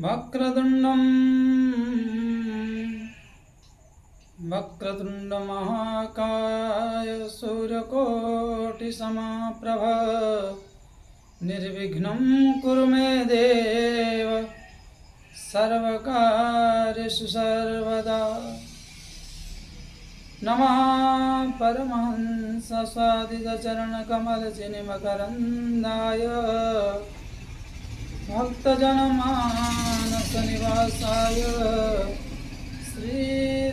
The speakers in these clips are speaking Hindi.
वक्रतुण्डं वक्रतुण्डमहाकाय सूर्यकोटिसमप्रभ निर्विघ्नं कुरु मे देव सर्वकार्येषु सर्वदा। नमः परमहंस स्वादितचरणकमलचिन्मकरन्दाय भक्तजनमानसनिवासाय श्रीरामचन्द्राय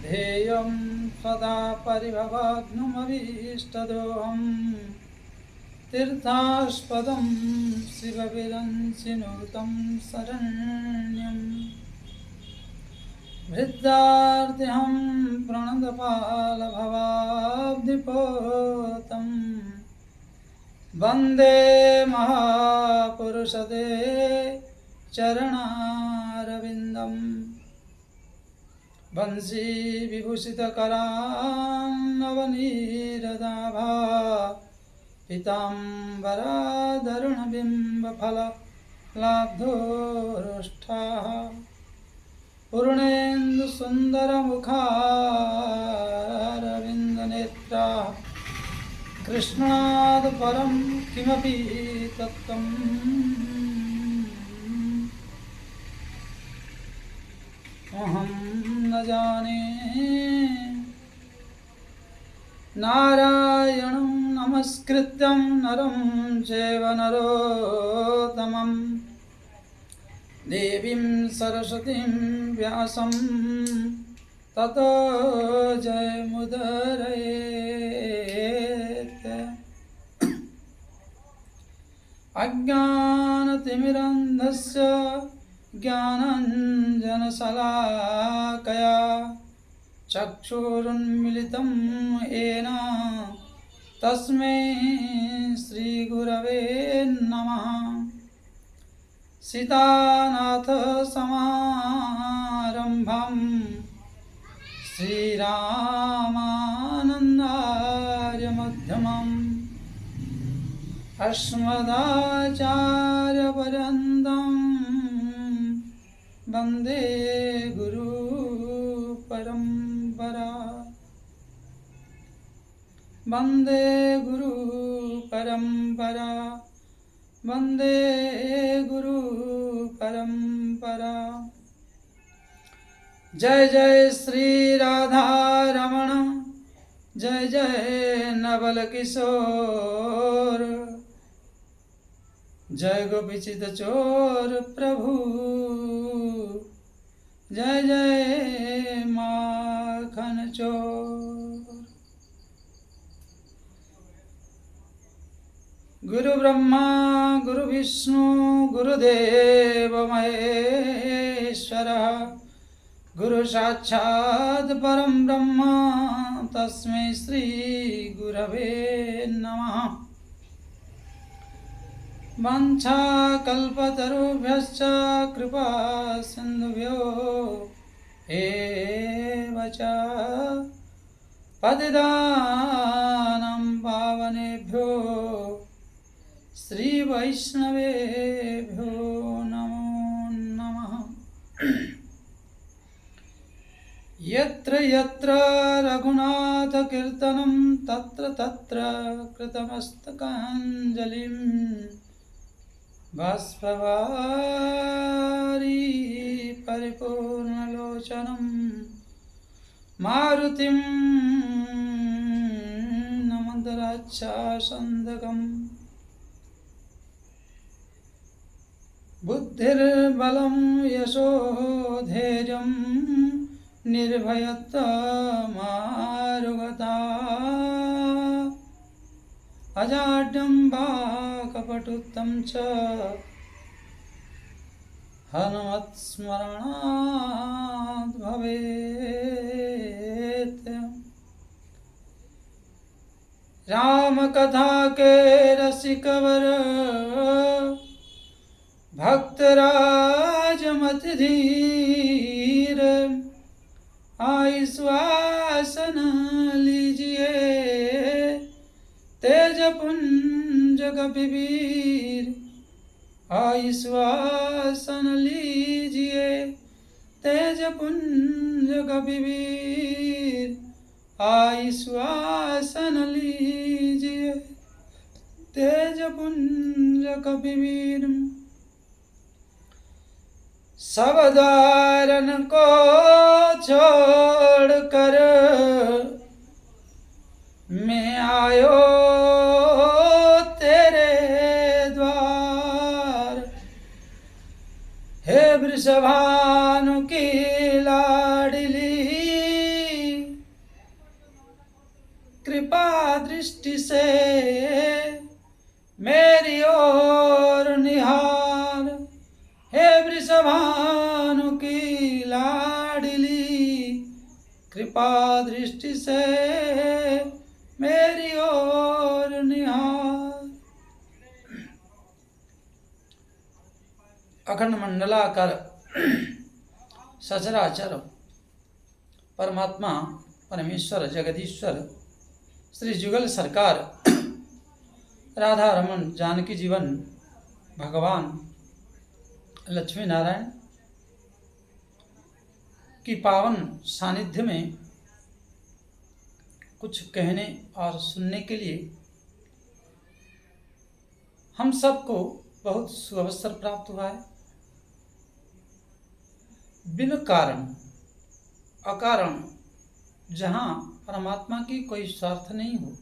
ध्येयं सदा परिभवाग्नुमभीष्टदोहं तीर्थास्पदं शिवविरञ्चिनुतं शरण्यं वृद्धार्तिहं प्रणतपालभवाब्धिपोतं वन्दे महापुरुषते चरणारविन्दं वंशी विभूषितकरान्नवनीरदाभा पीताम्बराधरुणबिम्बफललाब्धोरुष्ठाः पूर्णेन्दुसुन्दरमुखारविन्दनेत्राः कृष्णात् परं किमपि तत्त्वम् अहं न जाने। नारायणं नमस्कृत्यं नरं चैव नरोत्तमं देवीं सरस्वतीं व्यासं ततो जयमुदीरयेत्। अज्ञानतिमिरन्धस्य ज्ञानाञ्जनशलाकया चक्षुरुन्मिलितं येन तस्मै श्रीगुरवे नमः। सीतानाथसमारम्भां श्रीरामानन्दार्यमध्यमम् अस्मदाचार्यपर्यन्तं वन्दे गुरुपरम्परा। वन्दे गुरुपरम्परा, वन्दे गुरुपरम्परा। जय जय श्री राधा रमण, जय जय नवल किशोर, जय गोपीचित चोर प्रभु, जय जय माखन चोर। गुरु ब्रह्मा गुरु विष्णु गुरुदेव महेश्वरः, गुरु साक्षात् परं ब्रह्म तस्मै श्री गुरवे नमः। वाञ्छाकल्पतरुभ्यश्च कृपा सिन्धुभ्यो एव च पतितानां पावनेभ्यो श्री वैष्णवेभ्यो नमो नमः। यत्र यत्र रघुनाथ कीर्तनं तत्र तत्र कृतमस्तकाञ्जलिं बाष्पवारि परिपूर्णलोचनं मारुतिं नमत राक्षसन्दकम्। बुद्धिर्बलं यशोधैर्यं निर्भयत्वमारुगता अजाड्यं वाक्पटुत्वं च हनुमत्स्मरणात् भवेत्। रामकथा के रसिकवर भक्तराजमतिधीर आश्वासन लीजिए तेज पुंज कपिवीर आश्वासन लीजिए, तेज पुंज कपिवीर आश्वासन लीजिए, तेज पुंज कपिवीर। सब द्वारन को छोड़कर मैं आयो तेरे द्वार, हे वृषभानु की लाडली, कृपा दृष्टि से मेरी ओर निहार, हे वृषभानु की लाडली, कृपा दृष्टि से मेरी ओर निहार। अखंड मंडलाकार सचराचर परमात्मा परमेश्वर जगदीश्वर श्री जुगल सरकार राधा रमन जानकी जीवन भगवान लक्ष्मी नारायण की पावन सानिध्य में कुछ कहने और सुनने के लिए हम सबको बहुत सुअवसर प्राप्त हुआ है। बिन कारण अकारण जहाँ परमात्मा की कोई स्वार्थ नहीं हो,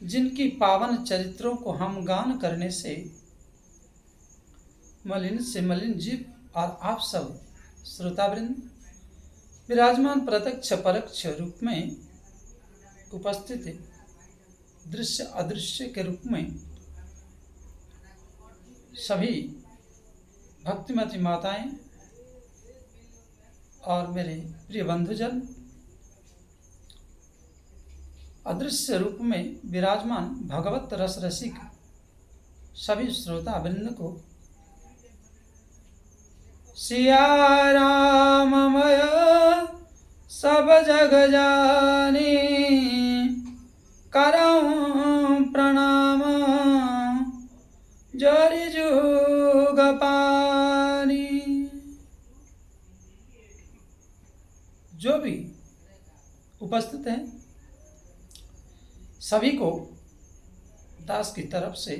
जिनकी पावन चरित्रों को हम गान करने से मलिन जीव और आप सब श्रोतावृंद विराजमान प्रत्यक्ष परोक्ष रूप में उपस्थित दृश्य अदृश्य के रूप में सभी भक्तिमती माताएं और मेरे प्रिय बंधुजन, अदृश्य रूप में विराजमान भगवत रस रसिक सभी श्रोता वृंद को सिया राममय सब जग जानी, करऊं प्रणाम जोरि जुग पानी। जो भी उपस्थित हैं सभी को दास की तरफ से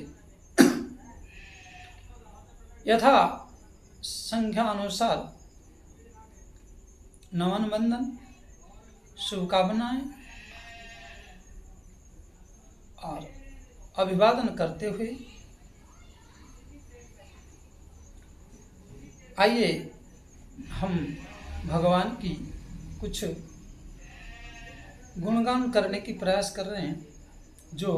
यथा संख्या अनुसार नमन वंदन शुभकामनाएं और अभिवादन करते हुए आइए हम भगवान की कुछ गुणगान करने की प्रयास कर रहे हैं, जो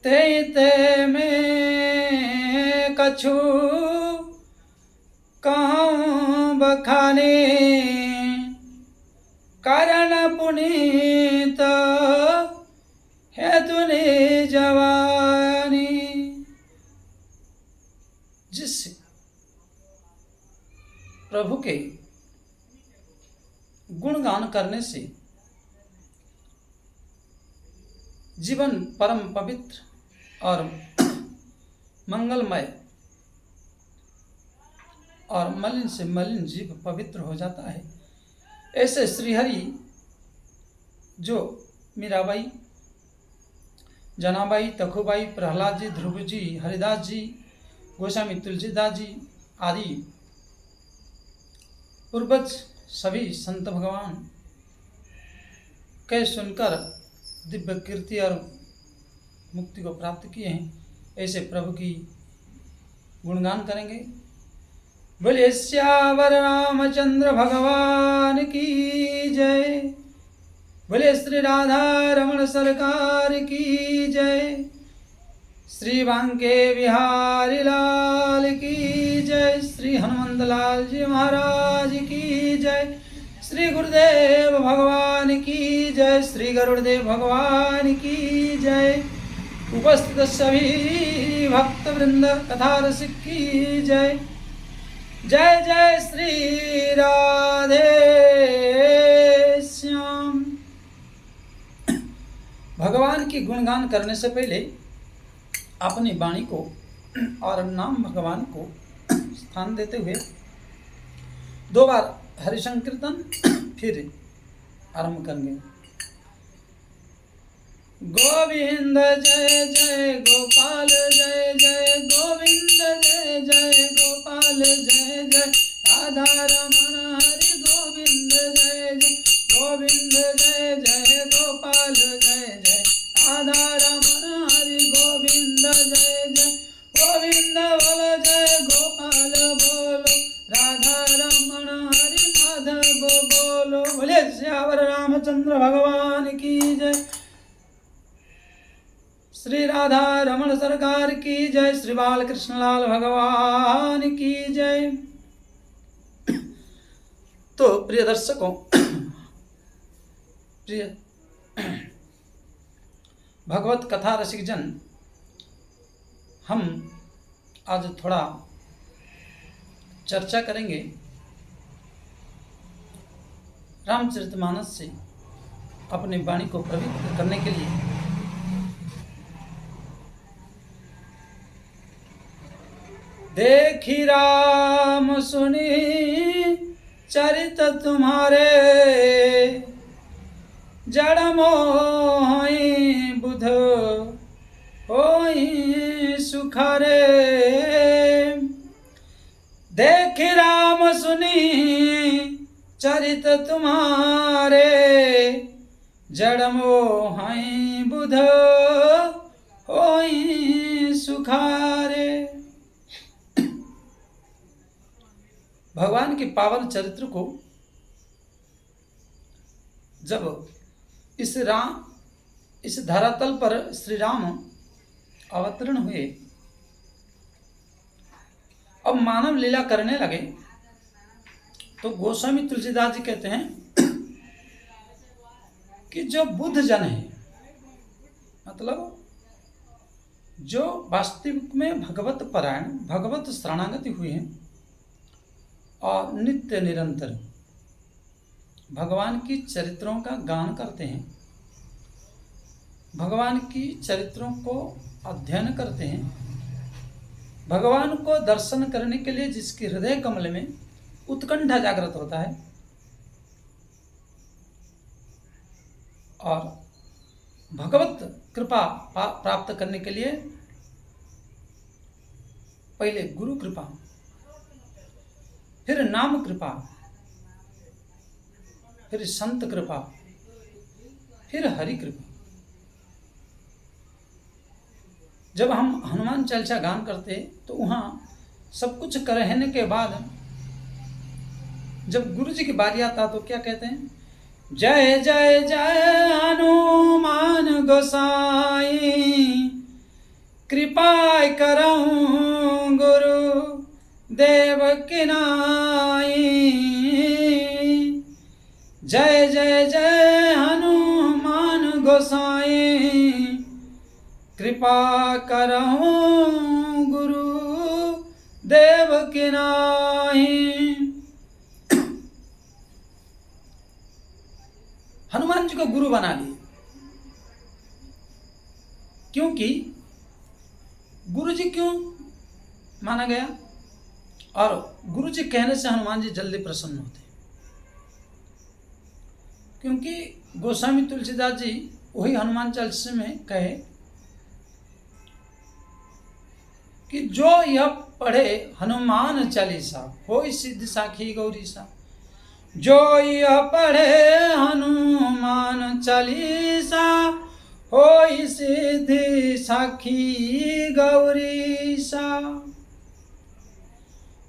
ते में कछु कहूँ बखाने, कारण पुनीत है तूने जवानी। जिस प्रभु के गुणगान करने से जीवन परम पवित्र और मंगलमय और मलिन से मलिन जीव पवित्र हो जाता है, ऐसे श्रीहरि जो मीराबाई, जनाबाई, तखुबाई, प्रहलाद जी, ध्रुव जी, हरिदास जी, गोस्वामी तुलसीदास जी आदि पूर्वज सभी संत भगवान कह सुनकर दिव्य कीर्ति और मुक्ति को प्राप्त किए हैं, ऐसे प्रभु की गुणगान करेंगे। बोले श्यावर रामचंद्र भगवान की जय, बोले श्री राधा रमण सरकार की जय, श्री बांके बिहारी लाल की जय, श्री हनुमंत लाल जी महाराज की जय, श्री गुरुदेव भगवान की जय, श्री गरुड़देव भगवान की जय, उपस्थित सभी भक्त वृंद तथा रसिक की जय। जय जय श्री राधे श्याम। भगवान भगवान की गुणगान करने से पहले अपनी वाणी को और नाम भगवान को स्थान देते हुए 2 बार हरिसंकीर्तन फिर आरंभ करेंगे। गोविंद जय जय गोपाल जय जय गोविंद जय जय गोपाल जय जय राधा रमण हरि गोविंद जय जय गोविंद जय जय गोपाल जय जय राधा रमण हरि गोविंद जय जय गोविंद बोलो जय गोपाल बोलो राधा रमण हरि माधव बोलो। बोले श्यावर रामचंद्र भगवान की जय। श्री राधा रमण सरकार की जय। श्री बाल कृष्णलाल भगवान की जय। तो प्रिय दर्शकों, प्रिय भगवत कथा रसिक जन, हम आज थोड़ा चर्चा करेंगे रामचरितमानस से अपनी वाणी को पवित्र करने के लिए। देखी राम सुनी चरित तुम्हारे जड़ मोहि बुध होई सुखारे। देखी राम सुनी चरित तुम्हारे जड़ मोहि बुध होई सुखारे। भगवान के पावन चरित्र को जब इस धरातल पर श्री राम अवतरण हुए, अब मानव लीला करने लगे, तो गोस्वामी तुलसीदास जी कहते हैं कि जो बुद्ध जन है, मतलब जो वास्तविक में भगवत परायण भगवत शरणागति हुए हैं और नित्य निरंतर भगवान की चरित्रों का गान करते हैं, भगवान की चरित्रों को अध्ययन करते हैं, भगवान को दर्शन करने के लिए जिसके हृदय कमल में उत्कंठा जागृत होता है और भगवत कृपा प्राप्त करने के लिए पहले गुरु कृपा, फिर नाम कृपा, फिर संत कृपा, फिर हरि कृपा। जब हम हनुमान चालीसा गान करते तो वहाँ सब कुछ करने के बाद जब गुरु जी की बारी आता तो क्या कहते हैं? जय जय जय हनुमान गोसाई कृपा करऊं गुरु देव की नाई। जय जय जय हनुमान गोसाई कृपा करऊं गुरु देव की नाई। हनुमान जी को गुरु बना लिए, क्योंकि गुरु जी क्यों माना गया? और गुरु जी कहने से हनुमान जी जल्दी प्रसन्न होते, क्योंकि गोस्वामी तुलसीदास जी वही हनुमान चालीसा में कहे कि जो यह पढ़े हनुमान चालीसा होई सिद्ध साखी गौरीसा। जो यह पढ़े हनुमान चालीसा होई सिद्ध साखी गौरीसा।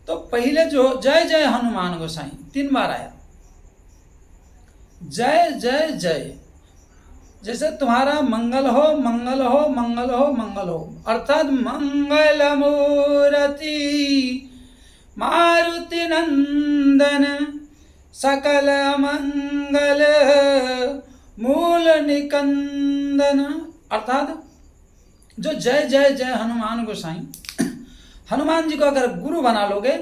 तो पहले जो जय जय हनुमान गोसाई 3 बार आया, जय जय जय, जैसे तुम्हारा मंगल हो मंगल हो मंगल हो मंगल हो, अर्थात मंगल मूर्ति मारुति नंदन सकल मंगल मूल निकंदन। अर्थात जो जय जय जय हनुमान गोसाई, हनुमान जी को अगर गुरु बना लोगे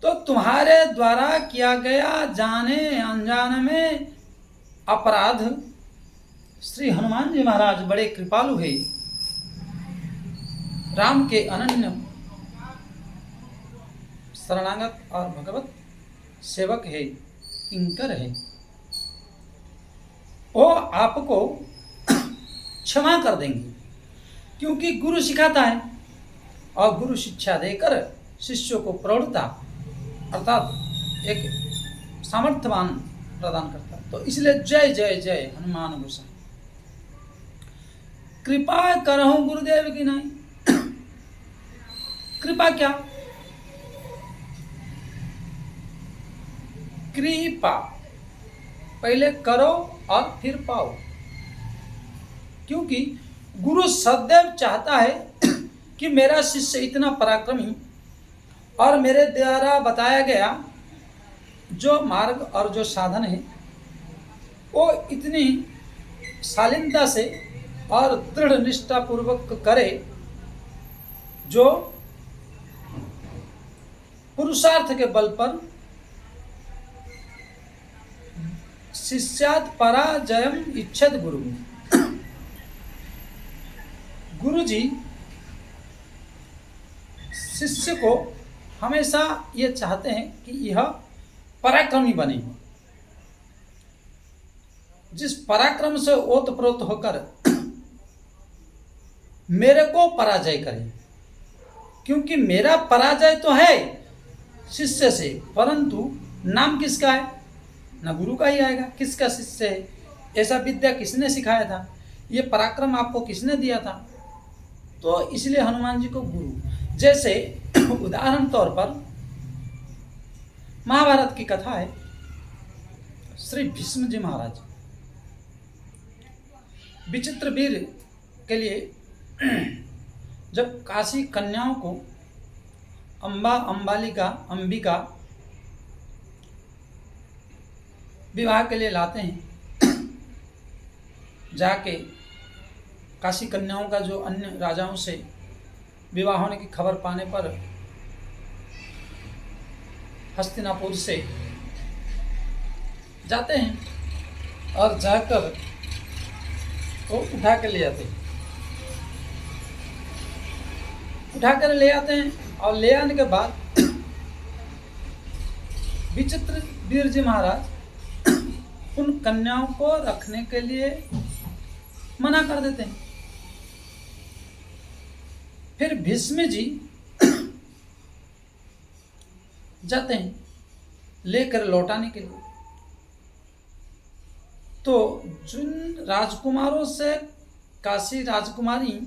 तो तुम्हारे द्वारा किया गया जाने अनजाने में अपराध श्री हनुमान जी महाराज बड़े कृपालु है, राम के अनन्य शरणागत और भगवत सेवक है, किंकर है। वो आपको क्षमा कर देंगे, क्योंकि गुरु सिखाता है और गुरु शिक्षा देकर शिष्यों को प्रौढ़ता अर्थात एक सामर्थ्यवान प्रदान करता है। तो इसलिए जय जय जय हनुमान गोसाई। कृपा करहु गुरुदेव की नहीं। कृपा क्या? कृपा पहले करो और फिर पाओ, क्योंकि गुरु सदैव चाहता है कि मेरा शिष्य इतना पराक्रमी और मेरे द्वारा बताया गया जो मार्ग और जो साधन है वो इतनी शालीनता से और दृढ़ निष्ठा पूर्वक करे, जो पुरुषार्थ के बल पर शिष्यात् पराजयम इच्छत गुरु। गुरु जी शिष्य को हमेशा ये चाहते हैं कि यह पराक्रमी बने, जिस पराक्रम से ओतप्रोत होकर मेरे को पराजय करे। क्योंकि मेरा पराजय तो है शिष्य से, परंतु नाम किसका है? ना गुरु का ही आएगा। किसका शिष्य है? ऐसा विद्या किसने सिखाया था? ये पराक्रम आपको किसने दिया था? तो इसलिए हनुमान जी को गुरु। जैसे उदाहरण तौर पर महाभारत की कथा है, श्री भीष्म जी महाराज विचित्र वीर के लिए जब काशी कन्याओं को अंबिका विवाह के लिए लाते हैं, जाके काशी कन्याओं का जो अन्य राजाओं से विवाह होने की खबर पाने पर हस्तिनापुर से जाते हैं और जाकर वो उठा कर ले आते हैं। और ले आने के बाद विचित्र वीर जी महाराज उन कन्याओं को रखने के लिए मना कर देते हैं। फिर भीष्म जी जाते हैं लेकर लौटाने के लिए। तो जिन राजकुमारों से काशी राजकुमारी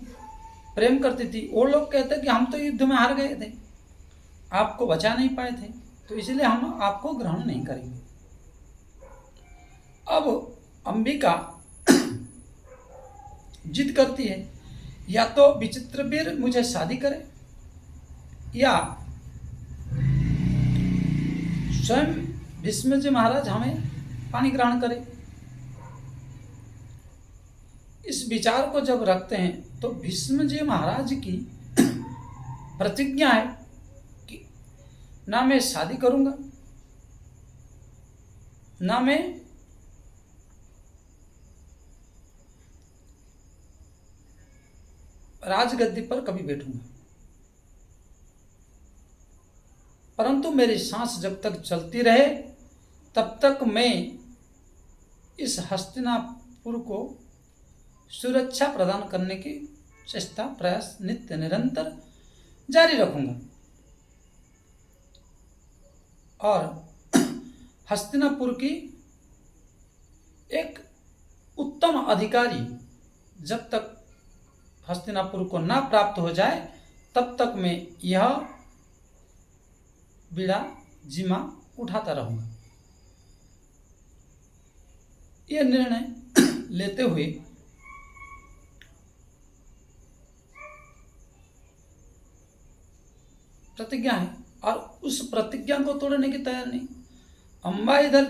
प्रेम करती थी, वो लोग कहते कि हम तो युद्ध में हार गए थे, आपको बचा नहीं पाए थे, तो इसलिए हम आपको ग्रहण नहीं करेंगे। अब अंबिका जिद करती है, या तो विचित्र वीर मुझे शादी करे या स्वयं भीष्म जी महाराज हमें पानी ग्रहण करे। इस विचार को जब रखते हैं तो भीष्म जी महाराज की प्रतिज्ञा है कि ना मैं शादी करूंगा, ना मैं राजगद्दी पर कभी बैठूंगा, परंतु मेरी सांस जब तक चलती रहे तब तक मैं इस हस्तिनापुर को सुरक्षा प्रदान करने की चेष्टा प्रयास नित्य निरंतर जारी रखूंगा। और हस्तिनापुर की एक उत्तम अधिकारी जब तक हस्तिनापुर को ना प्राप्त हो जाए तब तक मैं यह बीड़ा जिम्मा उठाता रहूंगा। यह निर्णय लेते हुए प्रतिज्ञा है, और उस प्रतिज्ञा को तोड़ने की तैयार नहीं। अम्बा इधर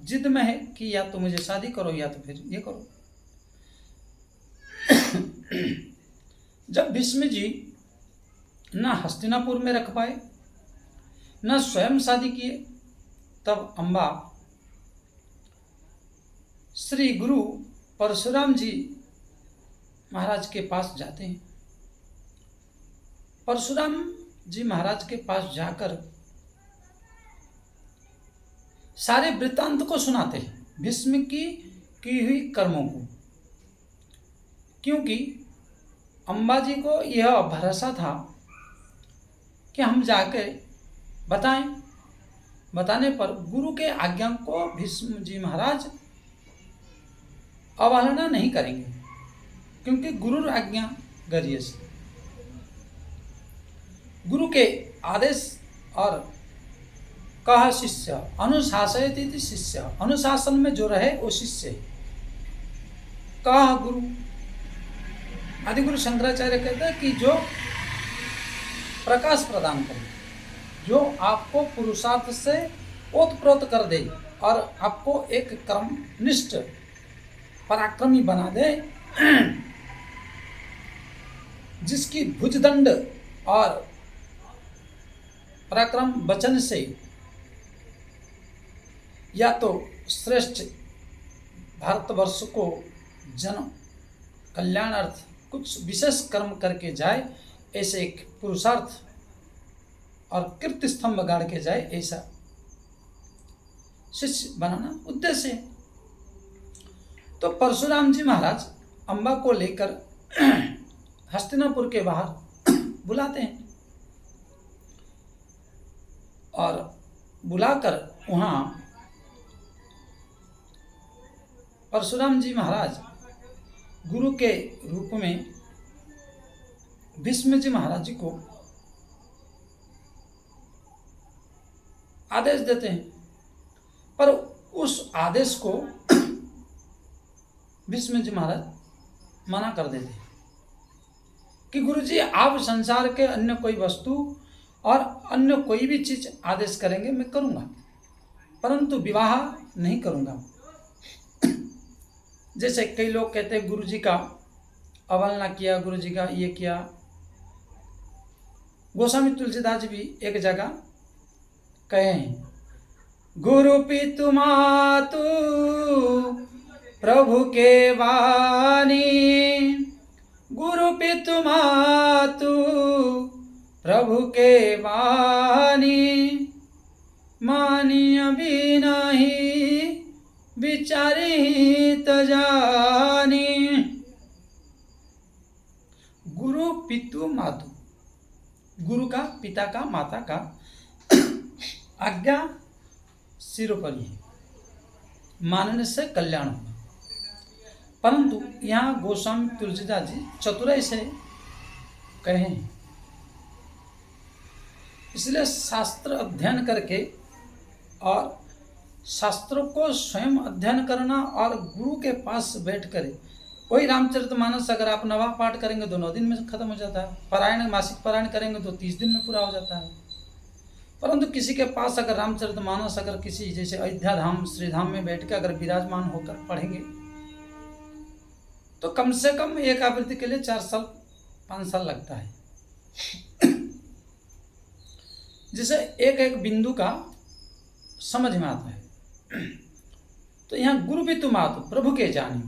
जिद में है कि या तो मुझे शादी करो या तो फिर ये करो। जब भीष्म जी न हस्तिनापुर में रख पाए न स्वयं शादी किए, तब अम्बा श्री गुरु परशुराम जी महाराज के पास जाते हैं। परशुराम जी महाराज के पास जाकर सारे वृत्तांत को सुनाते हैं, भीष्म की हुई कर्मों को, क्योंकि अम्बा जी को यह भरोसा था कि हम जाकर बताएं, बताने पर गुरु के आज्ञा को भीष्म जी महाराज अवहेलना नहीं करेंगे, क्योंकि गुरु आज्ञा गरीयस, गुरु के आदेश और कहा शिष्य अनुशासयति शिष्य, अनुशासन में जो रहे वो शिष्य। कहा गुरु, आदि गुरु शंकराचार्य कहते हैं कि जो प्रकाश प्रदान करे, जो आपको पुरुषार्थ से ओतप्रोत कर दे और आपको एक कर्मनिष्ठ पराक्रमी बना दे, जिसकी भुजदंड और पराक्रम वचन से या तो श्रेष्ठ भारतवर्ष को जन कल्याणार्थ कुछ विशेष कर्म करके जाए, ऐसे एक पुरुषार्थ और कीर्ति स्तंभ गाड़ के जाए, ऐसा शिष्य बनाना उद्देश्य है। तो परशुराम जी महाराज अम्बा को लेकर हस्तिनापुर के बाहर बुलाते हैं और बुलाकर वहाँ परशुराम जी महाराज गुरु के रूप में भीष्म जी महाराज जी को आदेश देते हैं, पर उस आदेश को भीष्म जी महाराज मना कर देते हैं कि गुरुजी आप संसार के अन्य कोई वस्तु और अन्य कोई भी चीज आदेश करेंगे मैं करूंगा, परंतु विवाह नहीं करूंगा। जैसे कई लोग कहते हैं गुरुजी का अवहेलना किया, गुरुजी का ये किया। गोस्वामी तुलसीदास जी भी एक जगह कहे हैं, गुरु पितु मातु प्रभु के वाणी, गुरु पितु मातु प्रभु के वाणी, मानिय भी नहीं विचारी त जानी। गुरु पितु मातु, गुरु का, पिता का, माता का आज्ञा सिरोपरि है, मानने से कल्याण होगा। परंतु यहाँ गोस्वामी तुलसीदास जी चतुराई से कहे, इसलिए शास्त्र अध्ययन करके और शास्त्रों को स्वयं अध्ययन करना और गुरु के पास बैठ कर, वही रामचरितमानस अगर आप नवा पाठ करेंगे तो 9 दिन में खत्म हो जाता है, पारायण मासिक पारायण करेंगे तो 30 दिन में पूरा हो जाता है। परंतु किसी के पास अगर रामचरितमानस अगर किसी जैसे अयोध्या धाम श्री धाम में बैठ के अगर विराजमान होकर पढ़ेंगे तो कम से कम एक आवृत्ति के लिए 4 साल 5 साल लगता है, जिसे एक एक बिंदु का समझ में आता है। तो यहाँ गुरु पितु मातु प्रभु के जानी,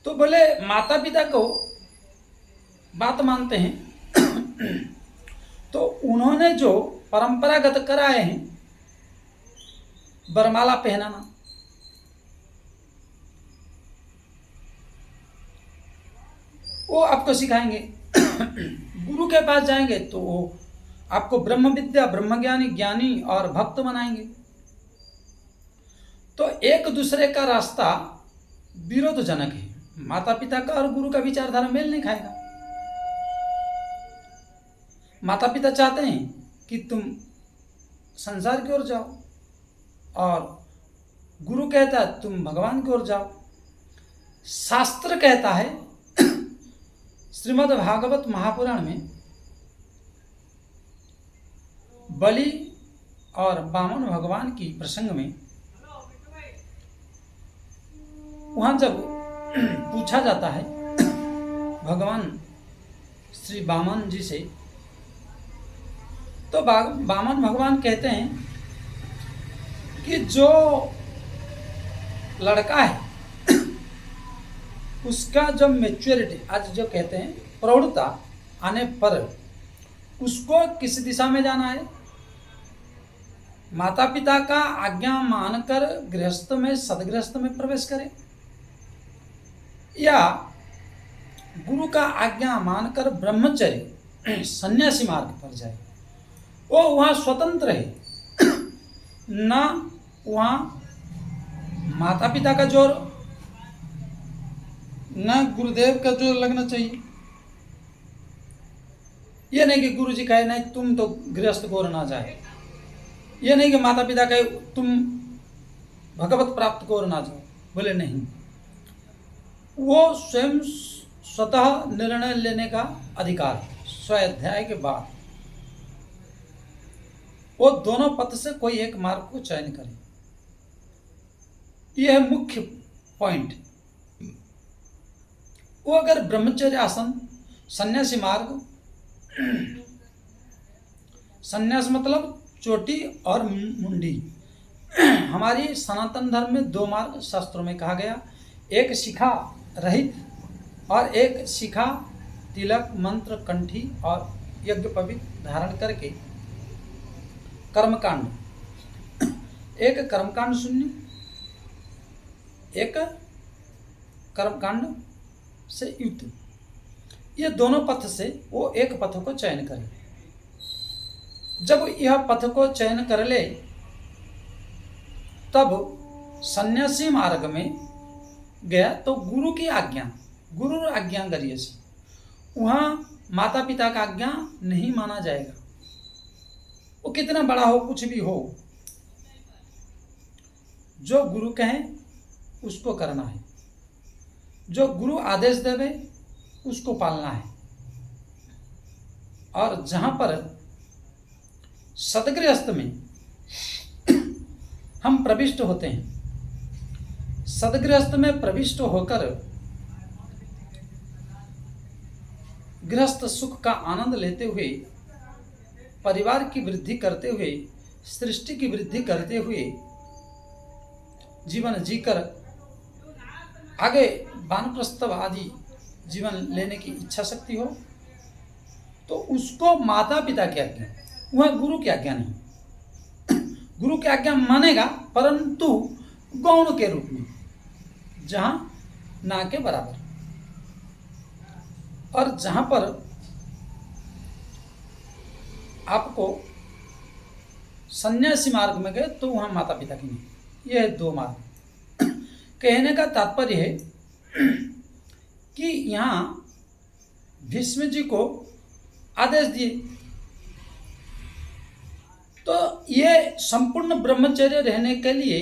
तो बोले माता पिता को बात मानते हैं तो उन्होंने जो परंपरागत कराए हैं वरमाला पहनाना, वो आपको सिखाएंगे। गुरु के पास जाएंगे तो वो आपको ब्रह्म विद्या, ब्रह्मज्ञानी, ज्ञानी और भक्त बनाएंगे। तो एक दूसरे का रास्ता विरोधजनक है, माता पिता का और गुरु का विचारधारा मेल नहीं खाएगा। माता पिता चाहते हैं कि तुम संसार की ओर जाओ और गुरु कहता है तुम भगवान की ओर जाओ। शास्त्र कहता है श्रीमद् भागवत महापुराण में बलि और वामन भगवान की प्रसंग में वहां जब पूछा जाता है भगवान श्री वामन जी से, तो वामन भगवान कहते हैं कि जो लड़का है उसका जब मैच्योरिटी, आज जो कहते हैं प्रौढ़ता आने पर उसको किस दिशा में जाना है? माता पिता का आज्ञा मानकर गृहस्थ में, सदगृहस्थ में प्रवेश करे, या गुरु का आज्ञा मानकर ब्रह्मचर्य सन्यासी मार्ग पर जाए। वो वहाँ स्वतंत्र है, ना वहाँ माता पिता का जोर, ना गुरुदेव का जोर लगना चाहिए। ये नहीं कि गुरु जी कहे नहीं तुम तो गृहस्थ गोर ना जाए, ये नहीं कि माता पिता कहे तुम भगवत प्राप्त गोर ना जाओ, बोले नहीं। वो स्वयं स्वतः निर्णय लेने का अधिकार, स्वाध्याय के बाद वो दोनों पथ से कोई एक मार्ग को चयन करे। यह है मुख्य पॉइंट। वो अगर ब्रह्मचर्य आसन, सन्यासी मार्ग, सन्यास मतलब चोटी और मुंडी। हमारी सनातन धर्म में दो मार्ग शास्त्रों में कहा गया, एक शिखा रहित और एक शिखा, तिलक, मंत्र, कंठी और यज्ञ पवित्र धारण करके कर्मकांड। एक कर्मकांड शून्य, एक कर्मकांड से युक्त। ये दोनों पथ से वो एक पथ को चयन करे। जब यह पथ को चयन कर ले तब सन्यासी मार्ग में गया तो गुरु की आज्ञा, गुरु आज्ञा करिए, वहाँ माता पिता का आज्ञा नहीं माना जाएगा। वो कितना बड़ा हो, कुछ भी हो, जो गुरु कहे उसको करना है, जो गुरु आदेश देवे उसको पालना है। और जहाँ पर सदगृहस्थ में हम प्रविष्ट होते हैं, सदगृहस्थ में प्रविष्ट होकर गृहस्थ सुख का आनंद लेते हुए, परिवार की वृद्धि करते हुए, सृष्टि की वृद्धि करते हुए जीवन जीकर आगे वानप्रस्थव आदि जीवन लेने की इच्छा शक्ति हो, तो उसको माता पिता की आज्ञा, वह गुरु की आज्ञा नहीं। गुरु की आज्ञा मानेगा परंतु गौण के रूप में, जहां ना के बराबर। और जहां पर आपको सन्यासी मार्ग में गए तो वहां माता पिता की नहीं। यह है दो मार्ग। कहने का तात्पर्य है कि यहाँ भीष्म जी को आदेश दिए तो ये संपूर्ण ब्रह्मचर्य रहने के लिए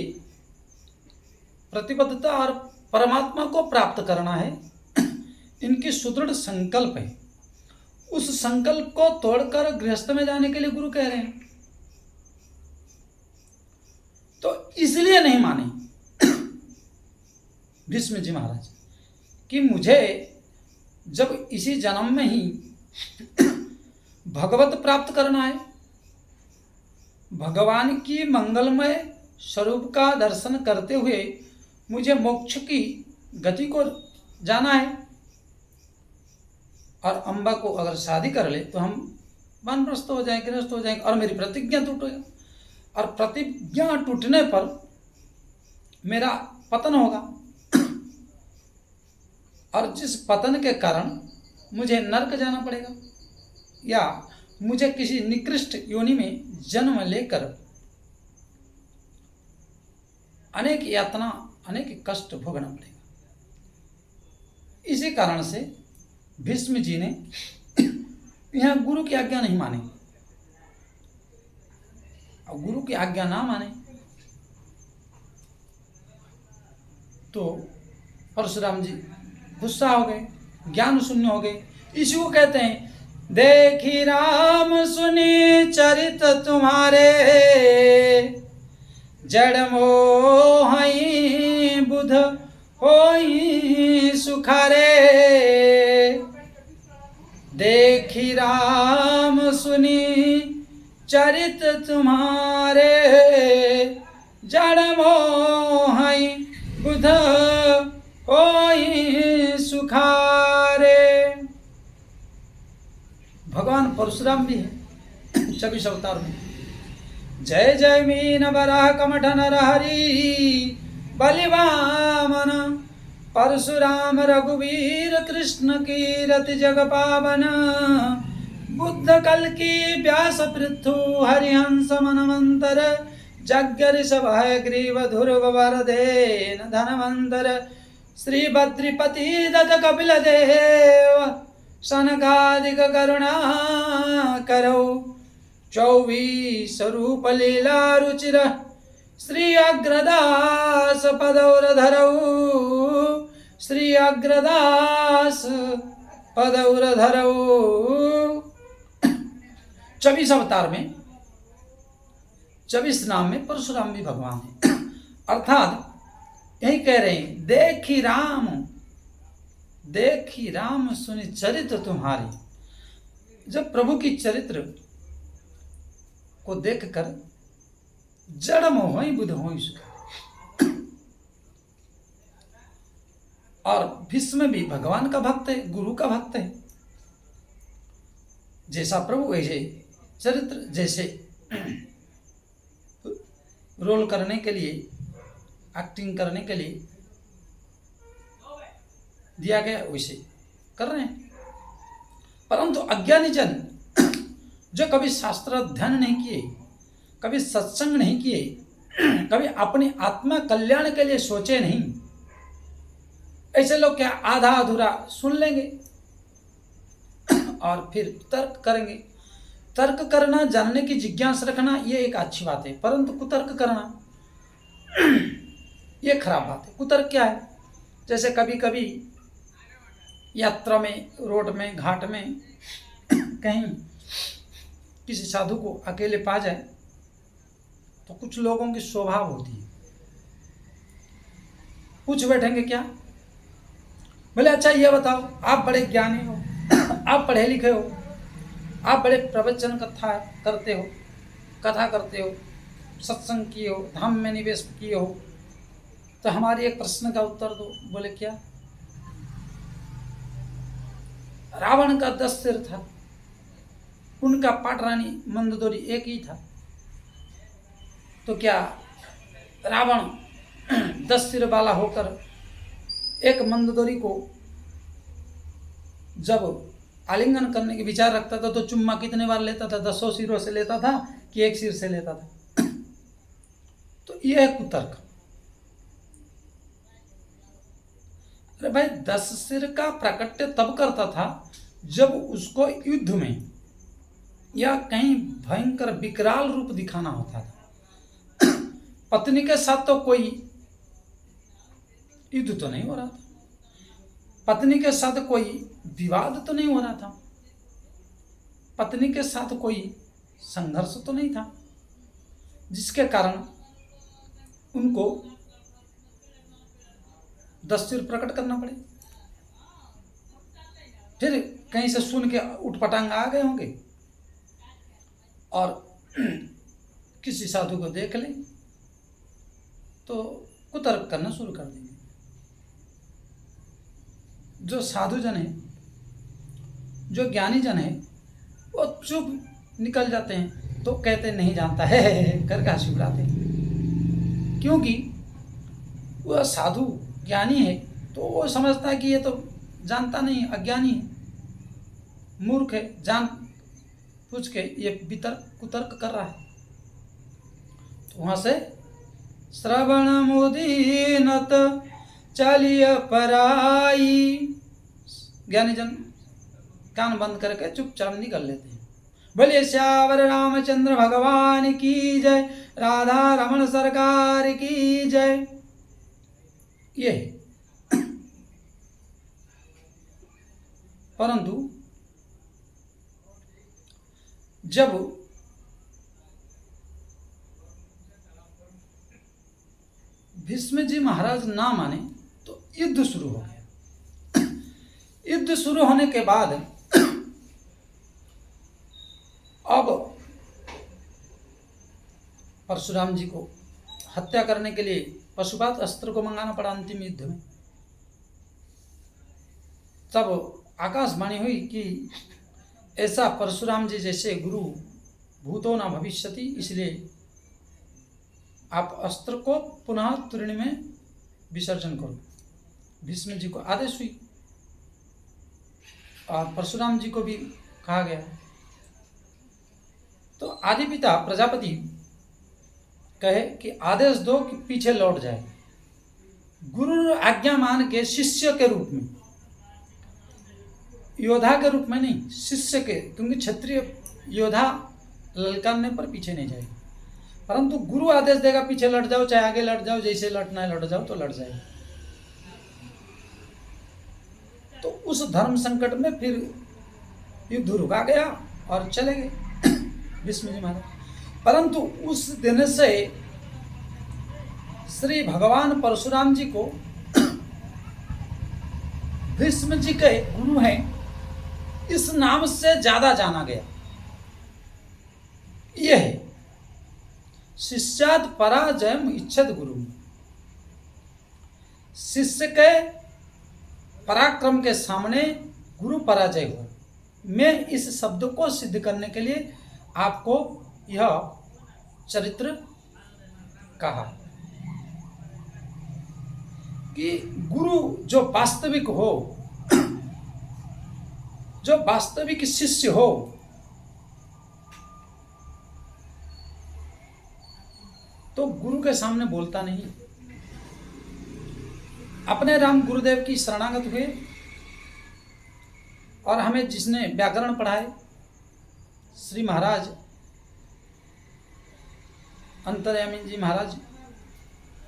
प्रतिबद्धता और परमात्मा को प्राप्त करना है, इनकी सुदृढ़ संकल्प है। उस संकल्प को तोड़कर गृहस्थ में जाने के लिए गुरु कह रहे हैं, तो इसलिए नहीं माने भीष्म जी महाराज कि मुझे जब इसी जन्म में ही भगवत प्राप्त करना है, भगवान की मंगलमय स्वरूप का दर्शन करते हुए मुझे मोक्ष की गति को जाना है, और अम्बा को अगर शादी कर ले तो हम वानप्रस्थ हो जाएंगे, गृहस्थ हो जाएंगे, और मेरी प्रतिज्ञा टूटेगा, और प्रतिज्ञा टूटने पर मेरा पतन होगा, और जिस पतन के कारण मुझे नरक जाना पड़ेगा, या मुझे किसी निकृष्ट योनि में जन्म लेकर अनेक यातना, अनेक कष्ट भोगना पड़ेगा। इसी कारण से भीष्म जी ने यहाँ गुरु की आज्ञा नहीं मानी, और गुरु की आज्ञा ना माने तो परशुराम जी गुस्सा हो गए, ज्ञान शून्य हो गए। इसी को कहते हैं, देखी राम सुनी चरित तुम्हारे, जड़ मोहि बुध होई सुखारे। देखी राम सुनी चरित तुम्हारे, जड़ मोहि बुध होई परशुराम भी है 24 अवतार में। जय जय मीन वराह कमठ नरहरि बलिवामन परशुराम रघुवीर कृष्ण कीरति जग पावन बुद्ध कल की व्यास पृथु हरिहंस मनमंतर जग्ञ ऋषभ ग्रीव ध्रुव वरदेन धनवंतर श्री बद्रीपति दत्त कपिल देव सनकादिक करुणा करो 24 रूप लीला रुचिर श्री अग्रदास पदौर धरऊ श्री अग्रदास पदौर धरऊ। 24 अवतार में 24 नाम में परशुराम भी भगवान है। अर्थात यही कह रहे हैं देखी राम सुनि चरित्र तुम्हारी। जब प्रभु की चरित्र को देखकर जड़ मोहि बुध होई सुख। और भीष्म भी भगवान का भक्त है, गुरु का भक्त है। जैसा प्रभु वैसे चरित्र, जैसे रोल करने के लिए, एक्टिंग करने के लिए दिया गया वैसे कर रहे हैं। परंतु अज्ञानी जन जो कभी शास्त्र अध्ययन नहीं किए, कभी सत्संग नहीं किए, कभी अपनी आत्मा कल्याण के लिए सोचे नहीं, ऐसे लोग क्या आधा अधूरा सुन लेंगे और फिर तर्क करेंगे। तर्क करना, जानने की जिज्ञासा रखना, ये एक अच्छी बात है। परंतु कुतर्क करना ये खराब बात है। कुतर्क क्या है? जैसे कभी कभी यात्रा में, रोड में, घाट में कहीं किसी साधु को अकेले पा जाए तो कुछ लोगों की स्वभाव होती है, पूछ बैठेंगे क्या, बोले अच्छा ये बताओ, आप बड़े ज्ञानी हो, आप पढ़े लिखे हो, आप बड़े प्रवचन कथा करते हो, सत्संग किए हो, धाम में निवेश किए हो, तो हमारे एक प्रश्न का उत्तर दो। बोले क्या? रावण का 10 सिर था, उनका पाटरानी मंदोदरी एक ही था, तो क्या रावण 10 सिर वाला होकर एक मंदोदरी को जब आलिंगन करने के विचार रखता था तो चुम्मा कितने बार लेता था? 10 सिरों से लेता था कि एक सिर से लेता था? तो यह है कुतर्क। अरे भाई, 10 सिर का प्राकट्य तब करता था जब उसको युद्ध में या कहीं भयंकर विकराल रूप दिखाना होता था। पत्नी के साथ तो कोई युद्ध तो नहीं हो रहा था, पत्नी के साथ कोई विवाद तो नहीं हो रहा था, पत्नी के साथ कोई संघर्ष तो नहीं था, जिसके कारण उनको 10 सिर प्रकट करना पड़े। फिर कहीं से सुन के उठपटांग आ गए होंगे और किसी साधु को देख लें तो कुतर्क करना शुरू कर देंगे। जो साधु जन है, जो ज्ञानी जन है, वो चुप निकल जाते हैं, तो कहते नहीं जानता है करके हंसी उड़ाते हैं। क्योंकि वह साधु ज्ञानी है तो वो समझता है कि ये तो जानता नहीं, अज्ञानी है, मूर्ख है, जान पूछ के ये कुतर्क कर रहा है। तो वहां से श्रवण मुदीनत चलिय पराई, ज्ञानी जन कान बंद करके चुपचाप निकल लेते हैं। बोले श्यावर रामचंद्र भगवान की जय, राधा रमण सरकार की जय। ये है। परंतु जब भीष्म जी महाराज ना माने तो युद्ध शुरू हो गया। युद्ध शुरू होने के बाद अब परशुराम जी को हत्या करने के लिए पशुपात अस्त्र को मंगाना पड़ा अंतिम युद्ध में। तब आकाशवाणी हुई कि ऐसा परशुराम जी जैसे गुरु भूतो न भविष्यति, इसलिए आप अस्त्र को पुनः तुरणी में विसर्जन करो। भीष्म जी को आदेश हुई और परशुराम जी को भी कहा गया। तो आदि पिता प्रजापति कहे कि आदेश दो कि पीछे लौट जाए। गुरु आज्ञा मान के शिष्य के रूप में, योद्धा के रूप में नहीं, शिष्य के, क्योंकि क्षत्रिय योद्धा ललकारने पर पीछे नहीं जाएगा, परंतु गुरु आदेश देगा पीछे लट जाओ, चाहे आगे लट जाओ, जैसे लटना है लट जाओ, तो लट जाएगा। तो उस धर्म संकट में फिर युद्ध रुका गया और चले गए भीष्म जी महाराज। परंतु उस दिन से श्री भगवान परशुराम जी को भीष्म जी के गुरु हैं इस नाम से ज्यादा जाना गया। यह है शिष्याद पराजयम इच्छद गुरु। शिष्य के पराक्रम के सामने गुरु पराजय हुआ। मैं इस शब्द को सिद्ध करने के लिए आपको यह चरित्र कहा कि गुरु जो वास्तविक हो, जो वास्तविक शिष्य हो, तो गुरु के सामने बोलता नहीं। अपने राम गुरुदेव की शरणागत हुए और हमें जिसने व्याकरण पढ़ाए श्री महाराज अंतर्यामी जी महाराज,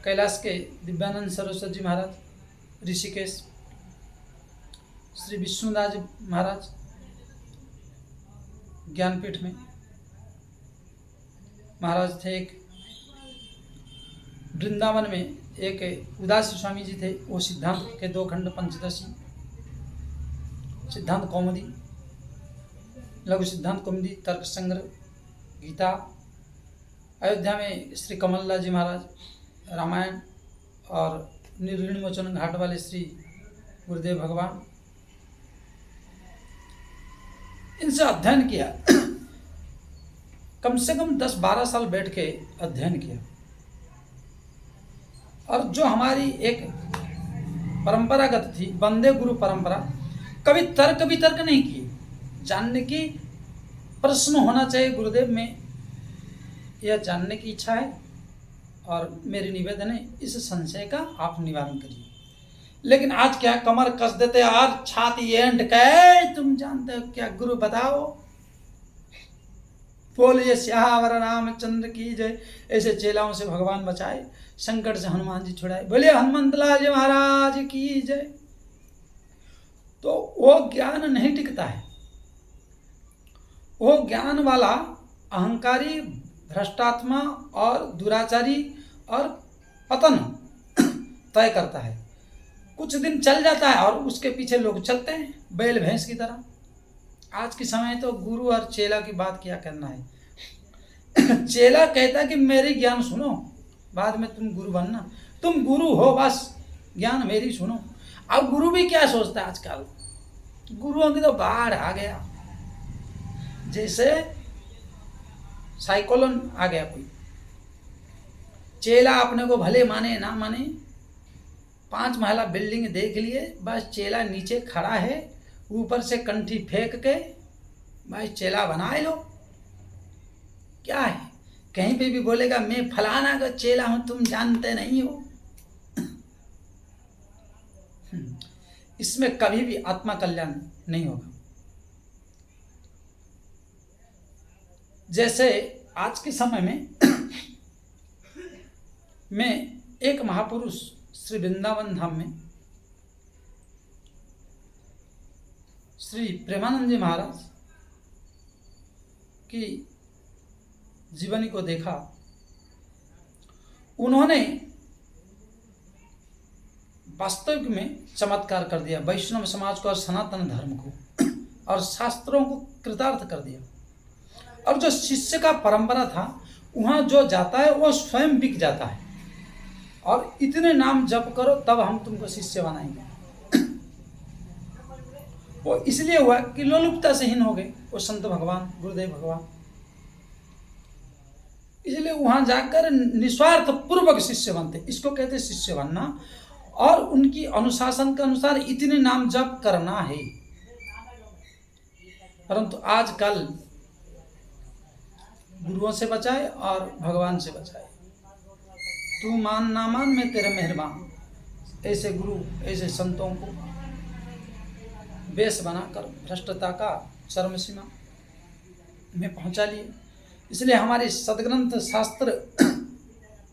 कैलाश के दिव्यानंद सरस्वती जी महाराज, ऋषिकेश श्री विष्णुदास जी महाराज ज्ञानपीठ में महाराज थे। एक वृंदावन में एक उदासी स्वामी जी थे, वो सिद्धांत के 2 खंड पंचदशी, सिद्धांत कौमुदी, लघु सिद्धांत कौमुदी, तर्क संग्रह, गीता। अयोध्या में श्री कमलदास जी महाराज रामायण और निर्विमोचन घाट वाले श्री गुरुदेव भगवान, इनसे अध्ययन किया। कम से कम 10-12 साल बैठ के अध्ययन किया। और जो हमारी एक परंपरागत थी वंदे गुरु परंपरा, कभी तर्क वितर्क नहीं किए। जानने की प्रश्न होना चाहिए गुरुदेव में, यह जानने की इच्छा है और मेरी निवेदन है इस संशय का आप निवारण करिए। लेकिन आज क्या कमर कस देते और छाती एंड के तुम जानते हो क्या, गुरु बताओ, बोलिए श्यावर रामचंद्र की जय। ऐसे चेलाओं से भगवान बचाए, संकट से हनुमान जी छुड़ाए, बोलिए हनुमंत लाल जी महाराज की जय। तो वो ज्ञान नहीं टिकता है। वो ज्ञान वाला अहंकारी, भ्रष्टात्मा और दुराचारी और पतन तय करता है। कुछ दिन चल जाता है और उसके पीछे लोग चलते हैं बैल भैंस की तरह। आज के समय तो गुरु और चेला की बात क्या करना है। चेला कहता है कि मेरी ज्ञान सुनो, बाद में तुम गुरु बनना, तुम गुरु हो बस ज्ञान मेरी सुनो। अब गुरु भी क्या सोचता है आजकल, गुरुओं की तो बाढ़ आ गया, जैसे साइक्लोन आ गया कोई। चेला अपने को भले माने ना माने, 5 महला बिल्डिंग देख लिए, बस चेला नीचे खड़ा है, ऊपर से कंठी फेंक के बस चेला बनाए लो। क्या है, कहीं पे भी बोलेगा मैं फलाना का चेला हूं, तुम जानते नहीं हो। इसमें कभी भी आत्मा कल्याण नहीं होगा। जैसे आज के समय में मैं एक महापुरुष श्री वृंदावन धाम में श्री प्रेमानंद जी महाराज की जीवनी को देखा। उन्होंने वास्तविक में चमत्कार कर दिया, वैष्णव समाज को और सनातन धर्म को और शास्त्रों को कृतार्थ कर दिया। और जो शिष्य का परंपरा था, वहाँ जो जाता है वो स्वयं बिक जाता है और इतने नाम जप करो तब हम तुमको शिष्य बनाएंगे। वो इसलिए हुआ कि लोलुपता से हीन हो गए वो संत भगवान गुरुदेव भगवान। इसलिए वहां जाकर निस्वार्थ पूर्वक शिष्य बनते, इसको कहते शिष्य बनना। और उनकी अनुशासन के अनुसार इतने नाम जप करना है। परंतु आजकल गुरुओं से बचाए और भगवान से बचाए। तू मान ना मान मैं तेरा मेहरबान, ऐसे गुरु ऐसे संतों को बेस बनाकर भ्रष्टता का चरम सीमा में पहुंचा लिए। इसलिए हमारे सदग्रंथ शास्त्र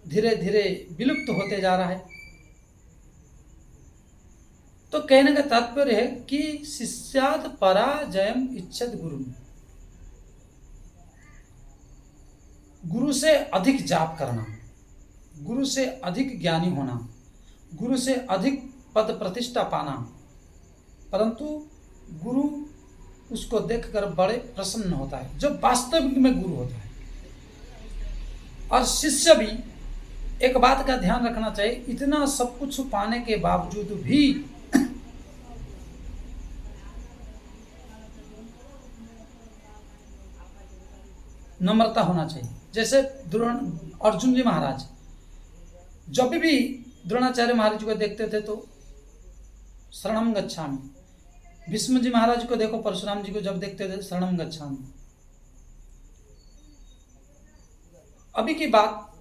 धीरे धीरे विलुप्त होते जा रहा है। तो कहने का तात्पर्य है कि शिष्यात् पराजयम इच्छत गुरु, गुरु से अधिक जाप करना, गुरु से अधिक ज्ञानी होना, गुरु से अधिक पद प्रतिष्ठा पाना। परंतु गुरु उसको देखकर बड़े प्रसन्न होता है जो वास्तविक में गुरु होता है। और शिष्य भी एक बात का ध्यान रखना चाहिए, इतना सब कुछ पाने के बावजूद भी नम्रता होना चाहिए। जैसे अर्जुन जी महाराज जब भी द्रोणाचार्य महाराज को देखते थे तो शरणम गच्छामि। भीष्म जी महाराज को देखो, परशुराम जी को जब देखते थे शरणम गच्छामि। अभी की बात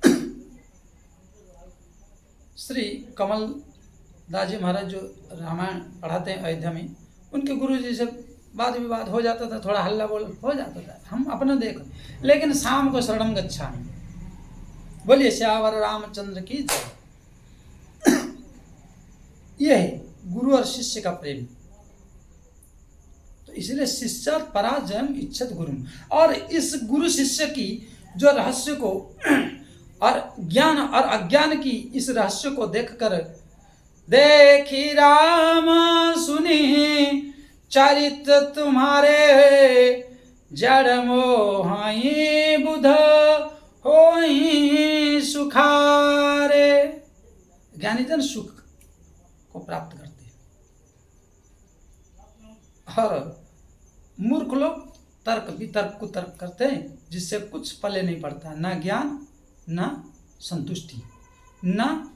श्री कमल दास जी महाराज जो रामायण पढ़ाते हैं अयोध्या में, उनके गुरु जी से वाद विवाद हो जाता था, थोड़ा हल्ला बोल हो जाता था, हम अपना देखो। लेकिन शाम को शरणम गच्छामि। बोलिए श्यावर रामचंद्र की जय। यह है गुरु और शिष्य का प्रेम। तो इसलिए शिष्यात् पराजयम इच्छत गुरु। और इस गुरु शिष्य की जो रहस्य को और ज्ञान और अज्ञान की इस रहस्य को देखकर, देखी राम सुनी चरित्र तुम्हारे, जड़ मोहि बुध होहि सुखारे। ज्ञानीजन सुख को प्राप्त करते हैं और मूर्ख लोग तर्क वितर्क को तर्क करते हैं, जिससे कुछ पले नहीं पड़ता, ना ज्ञान ना संतुष्टि ना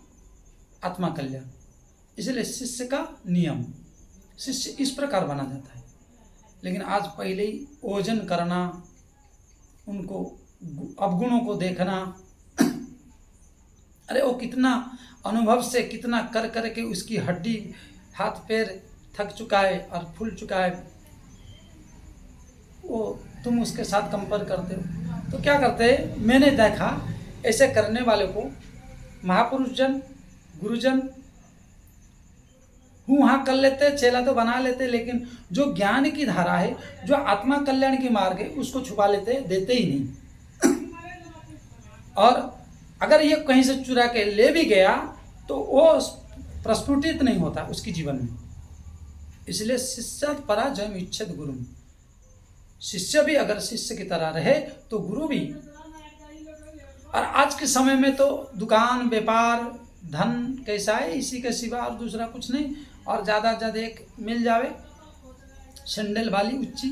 आत्मा कल्याण। इसलिए शिष्य का नियम, शिष्य इस प्रकार बना जाता है। लेकिन आज पहले ही ओजन करना, उनको अवगुणों को देखना, अरे वो कितना अनुभव से कितना कर करके उसकी हड्डी हाथ पैर थक चुका है और फूल चुका है, वो तुम उसके साथ कंपेयर करते हो। तो क्या करते हैं, मैंने देखा ऐसे करने वाले को महापुरुष जन गुरुजन वहाँ कर लेते, चेला तो बना लेते, लेकिन जो ज्ञान की धारा है, जो आत्मा कल्याण की मार्ग है, उसको छुपा लेते, देते ही नहीं। और अगर ये कहीं से चुरा के ले भी गया तो वो प्रस्फुटित नहीं होता उसकी जीवन में। इसलिए शिष्यात् पराजयम इच्छत गुरु। शिष्य भी अगर शिष्य की तरह रहे तो गुरु भी। और आज के समय में तो दुकान व्यापार धन कैसा है, इसी के सिवा और दूसरा कुछ नहीं। और ज़्यादा से ज़्यादा एक मिल जावे सैंडल वाली उच्ची,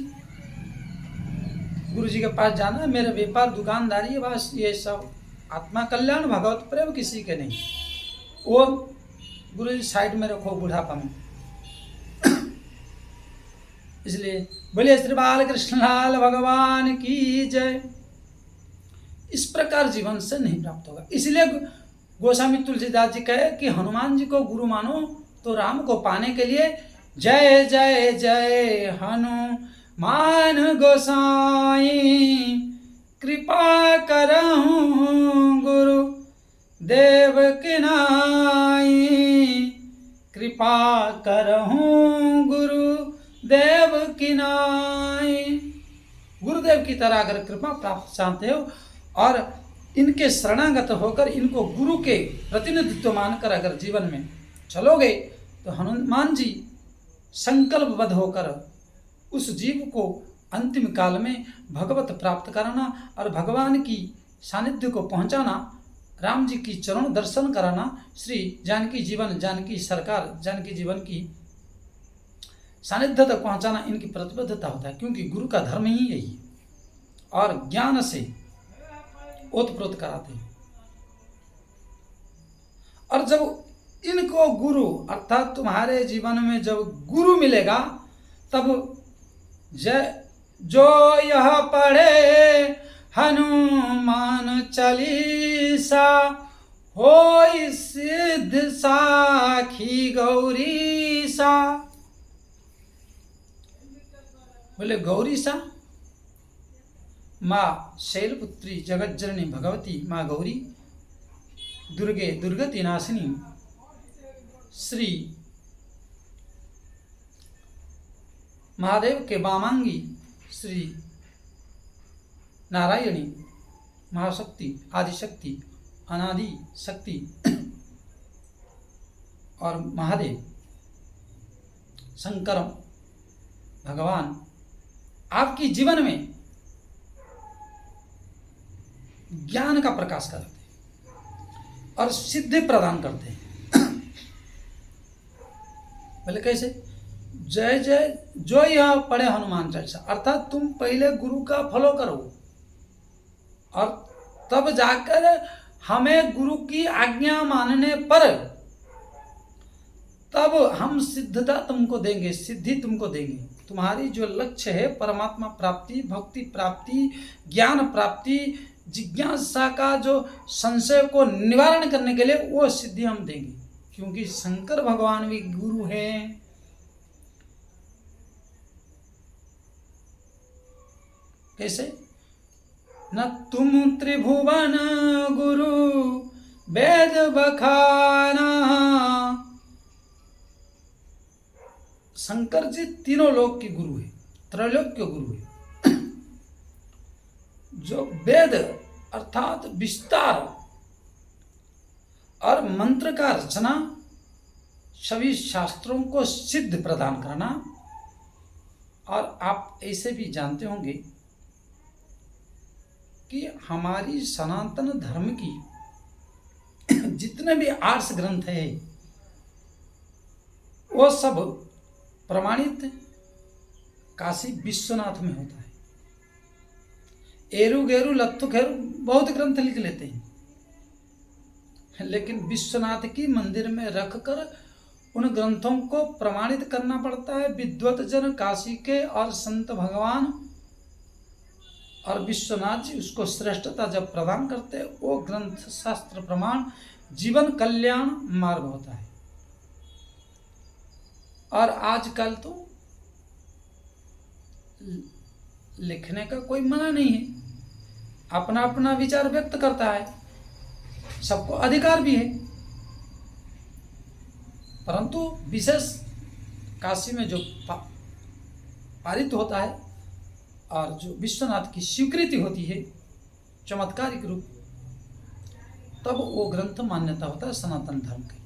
गुरु जी के पास जाना है, मेरा व्यापार दुकानदारी है, बस ये सब। आत्मा कल्याण भगवत प्रेम किसी के नहीं। वो गुरु जी साइड में रखो बुढ़ापा में। इसलिए बोलिए श्री बाल कृष्ण लाल भगवान की जय। इस प्रकार जीवन से नहीं प्राप्त होगा। इसलिए गोस्वामी तुलसीदास जी कहे कि हनुमान जी को गुरु मानो तो राम को पाने के लिए जय जय जय हनुमान गोसाई, कृपा करहूँ गुरु देव की नाई, कृपा करहूँ गुरु देव की नाई। गुरुदेव की तरह अगर कृपा प्राप्त चाहते हो और इनके शरणागत होकर इनको गुरु के प्रतिनिधित्व मानकर अगर जीवन में चलोगे तो हनुमान जी संकल्पबद्ध होकर उस जीव को अंतिम काल में भगवत प्राप्त कराना और भगवान की सानिध्य को पहुंचाना, राम जी की चरण दर्शन कराना, श्री जानकी जीवन जानकी सरकार जानकी जीवन की सानिध्य तक पहुंचाना इनकी प्रतिबद्धता होता है, क्योंकि गुरु का धर्म ही यही है, और ज्ञान से ओतप्रोत कराते हैं। और जब इनको गुरु अर्थात तुम्हारे जीवन में जब गुरु मिलेगा, तब जो यह पढ़े हनुमान चालीसा होई सिद्ध साखी गौरीसा। बोले गौरीसा, माँ शैलपुत्री जगज्जननी भगवती माँ गौरी, दुर्गे दुर्गति नाशिनी, श्री महादेव के वामांगी श्री नारायणी महाशक्ति, आदिशक्ति, अनादि शक्ति और महादेव शंकर भगवान आपकी जीवन में ज्ञान का प्रकाश करते हैं और सिद्धि प्रदान करते हैं। बोले कैसे? जय जय जो यह पढ़े हनुमान चालीसा, अर्थात तुम पहले गुरु का फॉलो करो और तब जाकर हमें गुरु की आज्ञा मानने पर तब हम सिद्धता तुमको देंगे, सिद्धि तुमको देंगे। तुम्हारी जो लक्ष्य है परमात्मा प्राप्ति, भक्ति प्राप्ति, ज्ञान प्राप्ति, जिज्ञासा का जो संशय को निवारण करने के लिए वो सिद्धि हम देंगे, क्योंकि शंकर भगवान भी गुरु हैं। कैसे? न तुम त्रिभुवन गुरु वेद बखाना। शंकर जी तीनों लोक के गुरु है, त्रैलोक्य गुरु है। जो वेद अर्थात विस्तार और मंत्र का रचना, सभी शास्त्रों को सिद्ध प्रदान करना। और आप ऐसे भी जानते होंगे कि हमारी सनातन धर्म की जितने भी आर्ष ग्रंथ है वो सब प्रमाणित काशी विश्वनाथ में होता है। एरू गेरू लत्थु खेरू बहुत ग्रंथ लिख लेते हैं, लेकिन विश्वनाथ की मंदिर में रखकर उन ग्रंथों को प्रमाणित करना पड़ता है। विद्वत जन काशी के और संत भगवान और विश्वनाथ जी उसको श्रेष्ठता जब प्रदान करते हैं, वो ग्रंथ शास्त्र प्रमाण जीवन कल्याण मार्ग होता है। और आजकल तो लिखने का कोई मना नहीं है, अपना अपना विचार व्यक्त करता है, सबको अधिकार भी है। परंतु विशेष काशी में जो पारित होता है और जो विश्वनाथ की स्वीकृति होती है चमत्कारिक रूप, तब वो ग्रंथ मान्यता होता है सनातन धर्म का।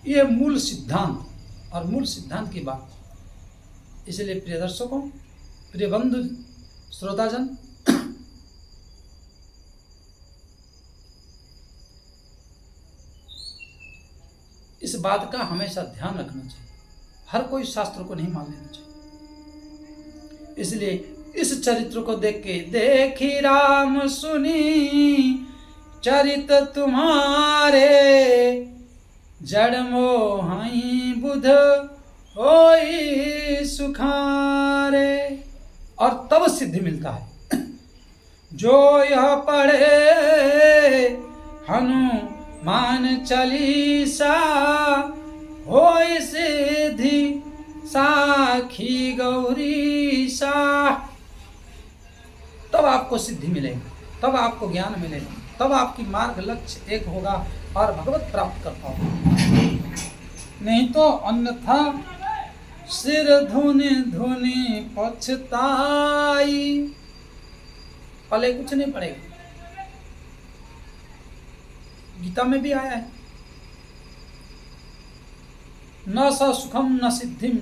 ये मूल सिद्धांत और मूल सिद्धांत की बात। इसलिए प्रिय दर्शकों, प्रिय बंधु श्रोताजन, इस बात का हमेशा ध्यान रखना चाहिए, हर कोई शास्त्र को नहीं मान लेना चाहिए। इसलिए इस चरित्र को देख के, देखी राम सुनी चरित तुम्हारे, जड़ मोहि बुध होई सुखारे। और तब सिद्धि मिलता है। जो यह पढ़े हनुमान चालीसा, होई सिद्धि साखी गौरीसा। तब आपको सिद्धि मिलेगी, तब आपको ज्ञान मिलेगा, तब आपकी मार्ग लक्ष्य एक होगा और भगवत प्राप्त कर पाओगे। नहीं तो अन्यथा सिर धुनि धुनि पछताई, पले कुछ नहीं पड़ेगा। गीता में भी आया है, न स सुखम न सिद्धिम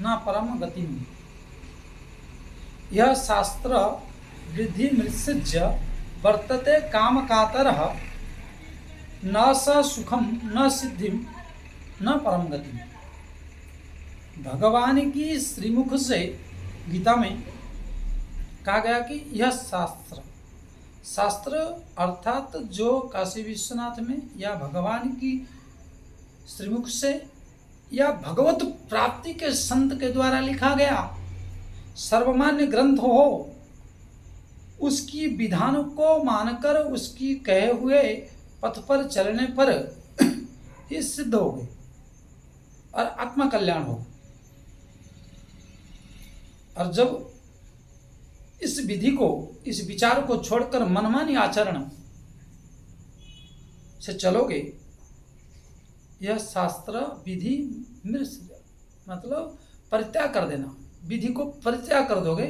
न परम गतिम। यह शास्त्र वृद्धि मृत्सृज्य वर्तते काम कातरः, न स सुखम न सिद्धिम न परम गतिम। भगवान की श्रीमुख से गीता में कहा गया कि यह शास्त्र अर्थात जो काशी विश्वनाथ में या भगवान की श्रीमुख से या भगवत प्राप्ति के संत के द्वारा लिखा गया सर्वमान्य ग्रंथ हो, उसकी विधान को मानकर उसकी कहे हुए पथ पर चलने पर ही सिद्ध हो गए और आत्मा कल्याण हो। और जब इस विधि को, इस विचार को छोड़कर मनमानी आचरण से चलोगे, यह शास्त्र विधि मतलब परित्याग कर देना, विधि को परित्याग कर दोगे,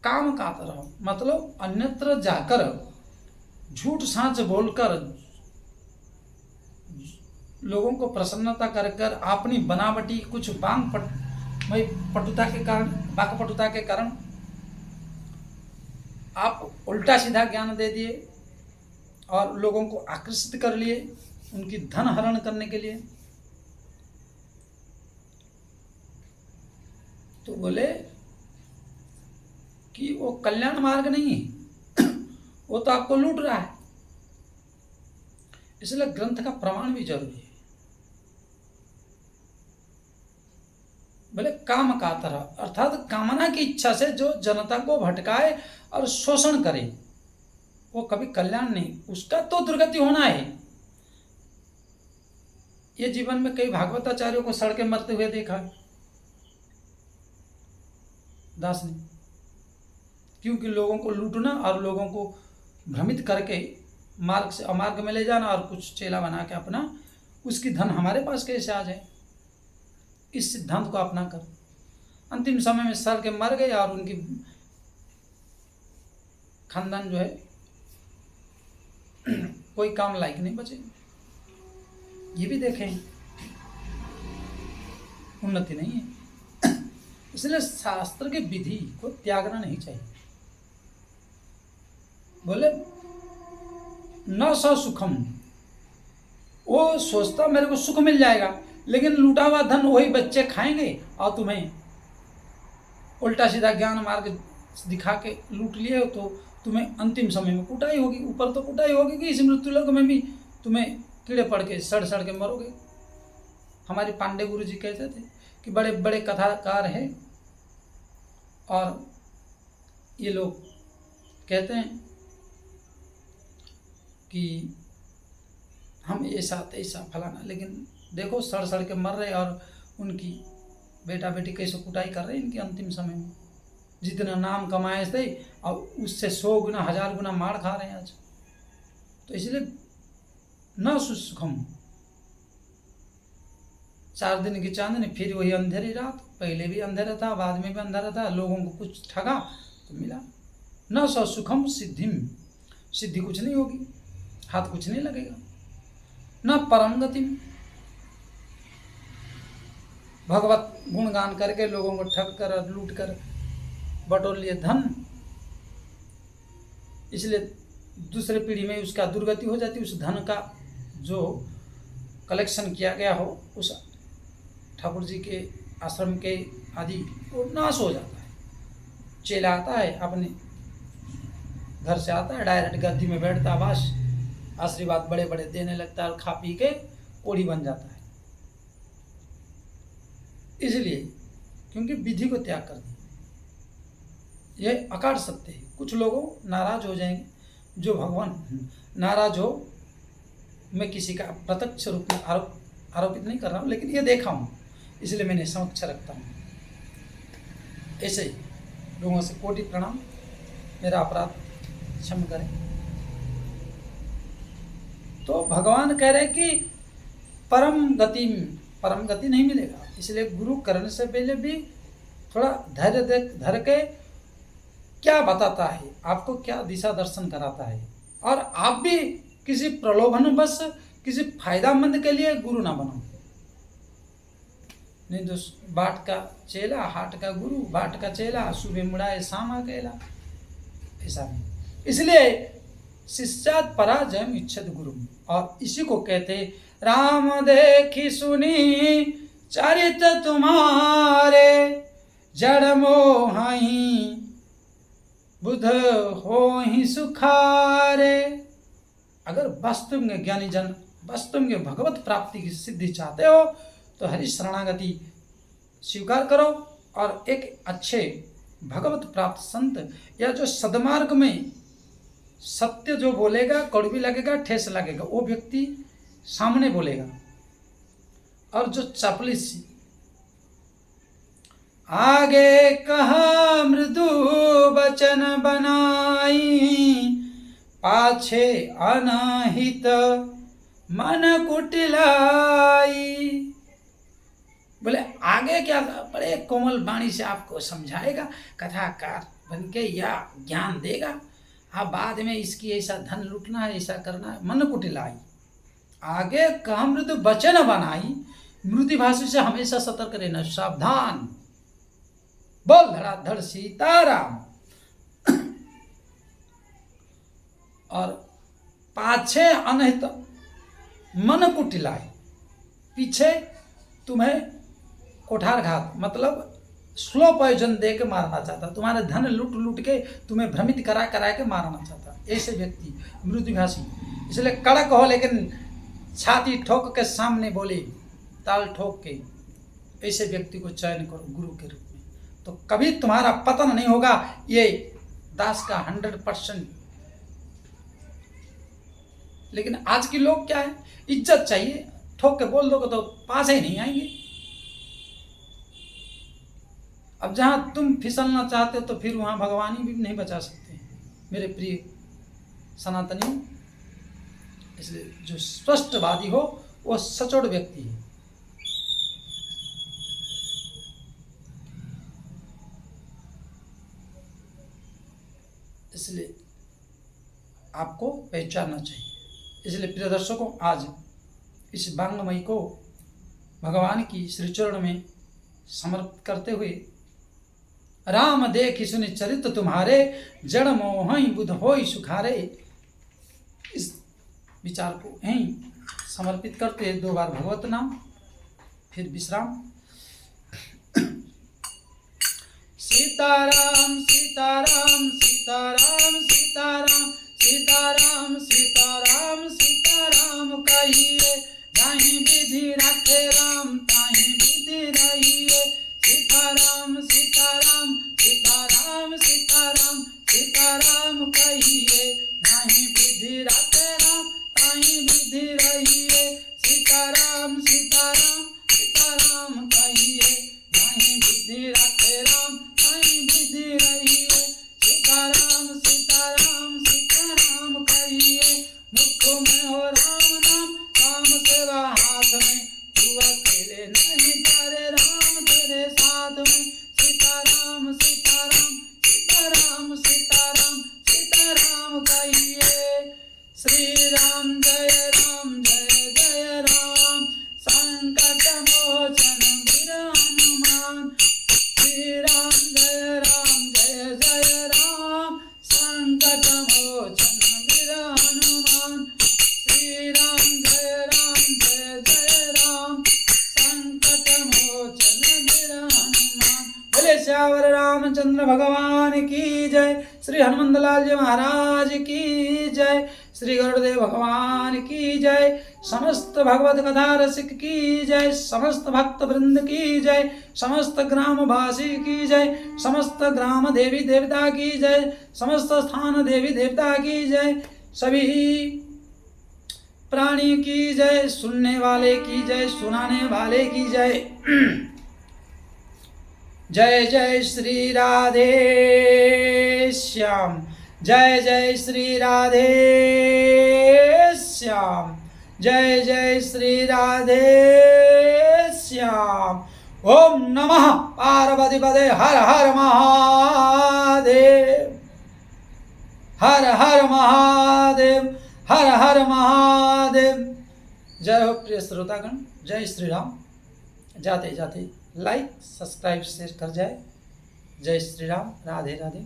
काम का तरह मतलब अन्यत्र जाकर झूठ साँच बोलकर लोगों को प्रसन्नता कर अपनी बनावटी कुछ वाकपटुता के कारण आप उल्टा सीधा ज्ञान दे दिए और लोगों को आकर्षित कर लिए उनकी धन हरण करने के लिए। तो बोले कि वो कल्याण मार्ग नहीं है, वो तो आपको लूट रहा है। इसलिए ग्रंथ का प्रमाण भी जरूरी है। बोले काम का तरह अर्थात कामना की इच्छा से जो जनता को भटकाए और शोषण करे, वो कभी कल्याण नहीं, उसका तो दुर्गति होना है। ये जीवन में कई भागवताचार्यों को सड़के मरते हुए देखा दास ने, क्योंकि लोगों को लूटना और लोगों को भ्रमित करके मार्ग से अमार्ग में ले जाना और कुछ चेला बना के अपना उसकी धन हमारे पास कैसे आ जाए, इस सिद्धांत को अपना कर अंतिम समय में सड़ के मर गए और उनकी खानदान जो है कोई काम लायक नहीं बचे। ये भी देखें, उन्नति नहीं है। इसलिए शास्त्र के विधि को त्यागना नहीं चाहिए। बोले न स सुखम, वो सोचता मेरे को सुख मिल जाएगा, लेकिन लूटा हुआ धन वही बच्चे खाएंगे और तुम्हें उल्टा सीधा ज्ञान मार्ग दिखा के लूट लिए तो तुम्हें अंतिम समय में कुटाई होगी। ऊपर तो कुटाई होगी कि इस मृत्यु लोक में भी तुम्हें कीड़े पड़ के सड़ के मरोगे। हमारे पांडे गुरु जी कहते थे कि बड़े बड़े कथाकार हैं और ये लोग कहते हैं कि हम ऐसा तैसा फलाना, लेकिन देखो सड़ के मर रहे और उनकी बेटा बेटी कैसे कुटाई कर रहे हैं इनके अंतिम समय में। जितना नाम कमाए थे और उससे 100 गुना 1000 गुना मार खा रहे हैं आज। तो इसलिए न सुखम, 4 दिन की चांदनी फिर वही अंधेरी रात, पहले भी अंधेरा था बाद में भी अंधेरा था, लोगों को कुछ ठगा तो मिला। न स सुखम सिद्धिम, सिद्धि कुछ नहीं होगी, हाथ कुछ नहीं लगेगा। न परम गतिम, भगवत गुणगान करके लोगों को ठग कर लूट कर बटोर लिए धन, इसलिए दूसरे पीढ़ी में उसका दुर्गति हो जाती। उस धन का जो कलेक्शन किया गया हो उस ठाकुर जी के आश्रम के आदि वो नाश हो जाता है। चेला आता है अपने घर से आता है, डायरेक्ट गद्दी में बैठता है, बस आशीर्वाद बड़े बड़े देने लगता है और खा पी के ओढ़ी बन जाता है। इसलिए क्योंकि विधि को त्याग कर दिया। यह अकाट सत्य है। कुछ लोगों नाराज हो जाएंगे, जो भगवान नाराज हो, मैं किसी का प्रत्यक्ष रूप में आरोपित नहीं कर रहा हूँ, लेकिन ये देखा हूँ इसलिए मैंने समक्ष रखता हूँ। ऐसे ही लोगों से कोटि प्रणाम, मेरा अपराध क्षम करें। तो भगवान कह रहे कि परम गति नहीं मिलेगा, इसलिए गुरु करने से पहले भी थोड़ा धैर्य धर के क्या बताता है, आपको क्या दिशा दर्शन कराता है, और आप भी किसी प्रलोभन बस किसी फायदामंद के लिए गुरु ना बनो। नहीं तो बाट का चेला हाट का गुरु, बाट का चेला सुबह मुड़ाए शाम अकेला, ऐसा नहीं। इसलिए शिष्यात पराजयम इच्छत गुरु, और इसी को कहते राम देखी सुनी चरित तुम्हारे जड़ मोहि बुध होहि सुखारे। अगर वास्तव में ज्ञानी जन वास्तव में भगवत प्राप्ति की सिद्धि चाहते हो तो हरि शरणागति स्वीकार करो और एक अच्छे भगवत प्राप्त संत या जो सदमार्ग में सत्य जो बोलेगा, कड़वी लगेगा, ठेस लगेगा, वो व्यक्ति सामने बोलेगा। और जो चापलूसी आगे कहा मृदु वचन बनाई, पाछे अनहित मन कुटिलाई। बोले आगे क्या बड़े कोमल वाणी से आपको समझाएगा, कथाकार बन के या ज्ञान देगा, हाँ बाद में इसकी ऐसा धन लूटना है, ऐसा करना है, मन कुटिलाई। आगे कहा मृदु वचन बनाई, मृदु भाषा से हमेशा सतर्क रहना, सावधान। बोल धड़ाधड़ सीताराम। और पाछे अनहित मन कुटिलाई, पीछे तुम्हें कोठारघात मतलब स्लो पॉइजन दे के मारना चाहता, तुम्हारे धन लूट लूट के तुम्हें भ्रमित करा करा के मारना चाहता, ऐसे व्यक्ति मृदुभाषी। इसलिए कड़क हो लेकिन छाती ठोक के सामने बोले, ताल ठोक के, ऐसे व्यक्ति को चयन करो गुरु के रूप में, तो कभी तुम्हारा पतन नहीं होगा। ये दास का 100%। लेकिन आज के लोग क्या है, इज्जत चाहिए, ठोक के बोल दोगे तो पास ही नहीं आएंगे। अब जहां तुम फिसलना चाहते हो तो फिर वहां भगवान ही भी नहीं बचा सकते मेरे प्रिय सनातनियों। इसलिए जो स्पष्टवादी हो वो सचोट व्यक्ति है। इसलिए आपको पहचानना चाहिए। इसलिए प्रिय दर्शकों, आज इस वांग्मयी को भगवान की श्री चरण में समर्पित करते हुए, राम देखि सुनि चरित तुम्हारे जड़ मोहि बुध होई सुखारे, इस विचार को यहीं समर्पित करते हैं। 2 बार भगवत नाम, फिर विश्राम। सीताराम सीताराम सीताराम सीताराम सीताराम सीताराम सीताराम कहिए, जाहि विधि रखे राम ताहि विधि रहिए। सीताराम सीताराम सीताराम सीताराम सीताराम कहिए, जाहि विधि रखे राम ताहि विधि रहिए। सीताराम सीताराम सीताराम कहिए, जाहि विधि रखे राम ताहि विधि रहिए। सीताराम सीताराम सीताराम कहिए, मुख में हो राम नाम, राम सेवा हाथ में, तू अकेले नहीं करे राम तेरे साथ में। सीताराम सीताराम सीताराम सीताराम सीताराम कहिए। श्री राम जय राम जय जय राम, संकट मोचन वीर हनुमान। श्री राम जय जय राम, संकट मोचन वीर हनुमान। श्री राम जय जय राम, संकट मोचन वीर हनुमान। बोले श्यावर रामचंद्र भगवान की जय, श्री हनुमंतलाल जी महाराज की जय, श्री गुरुदेव भगवान की जय, समस्त भगवत कथा रसिक की जय, समस्त भक्त वृंद की जय, समस्त ग्रामवासी की जय, समस्त ग्राम देवी देवता की जय, समस्त स्थान देवी देवता की जय, सभी प्राणी की जय, सुनने वाले की जय, सुनाने वाले की जय। जय जय श्री राधे श्याम, जय जय श्री राधे श्याम, जय जय श्री राधे श्याम। ओम नमः पार्वती पदे हर हर महादेव, हर हर महादेव, हर हर महादेव। जय हो प्रिय श्रोतागण, जय श्री राम। जाते जाते लाइक सब्सक्राइब शेयर कर जाए। जय श्री राम, राधे राधे।